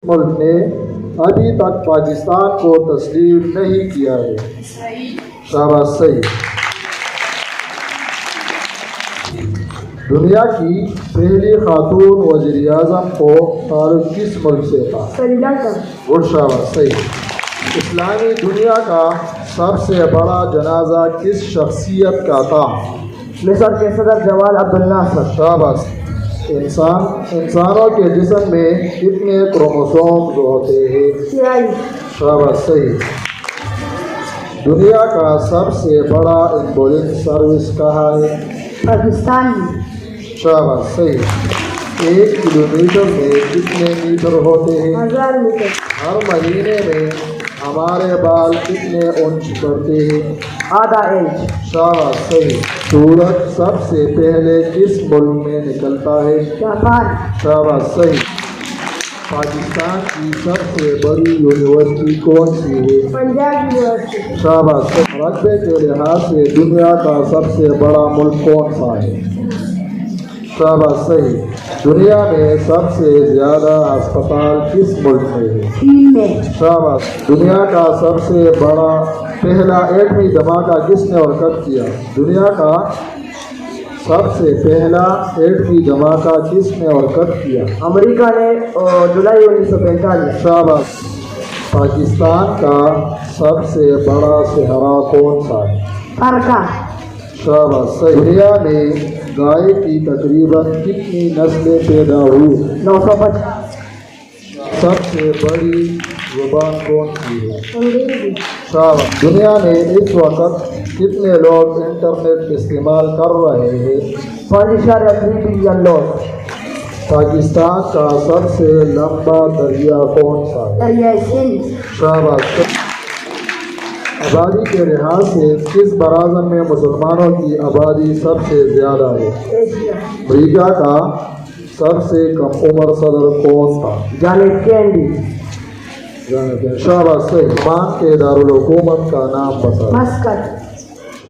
ملک نے ابھی تک پاکستان کو تسلیم نہیں کیا ہے. شاباش صحیح. دنیا کی پہلی خاتون وزیر اعظم کو تعلق کس ملک سے تھا؟ سری لنکا. گڈ شاباش صحیح. اسلامی دنیا کا سب سے بڑا جنازہ کس شخصیت کا تھا؟ مصر کے صدر جمال عبد الناصر. شاباش. انسانوں کے جسم میں کتنے کروموسومز ہوتے ہیں؟ 46. شاباش صحیح. دنیا کا سب سے بڑا ایمبولینس سروس کہاں ہے؟ پاکستان میں. شاباش صحیح. 1 کلومیٹر میں کتنے میٹر ہوتے ہیں؟ 1000 میٹر. ہر مہینے میں ہمارے بال کتنے انچ بڑھتے ہیں؟ آدھا انچ. شاباش صحیح. سورج سب سے پہلے کس ملک میں نکلتا ہے؟ جاپان. شاباش صحیح. پاکستان کی سب سے بڑی یونیورسٹی کون سی ہے؟ پنجاب یونیورسٹی. شاباش صحیح. رقبے کے لحاظ سے دنیا کا سب سے بڑا ملک کون سا ہے؟ شاباش صحیح. دنیا میں سب سے زیادہ ہسپتال کس ملک میں ہے؟ چین میں. شاباش. دنیا کا سب سے بڑا پہلا ایٹمی دھماکہ کس نے اور کب کیا؟ دنیا کا سب سے پہلا ایٹمی دھماکہ کس نے اور کب کیا؟ امریکہ نے جولائی 1945. شاباش. پاکستان کا سب سے بڑا صحرا کون سا ہے؟ فرقہ. شاباش صحیح. دنیا میں گائے کی تقریباً کتنی نسلیں پیدا ہوئی؟ 950. سب سے بڑی زبان کون سی ہے؟ انگریزی. شاباش. دنیا میں اس وقت کتنے لوگ انٹرنیٹ استعمال کر رہے ہیں؟ 5.3 بلین لوگ. پاکستان کا سب سے لمبا دریا کون سا ہے؟ دریائے سندھ. شاباش. آبادی کے لحاظ سے کس براعظم میں مسلمانوں کی آبادی سب سے زیادہ ہے؟ ایشیا. امریکہ کا سب سے کم عمر صدر کون تھا؟ John F Kennedy. شاباش صحیح. عمان کے دارالحکومت کا نام بتا. مسقط.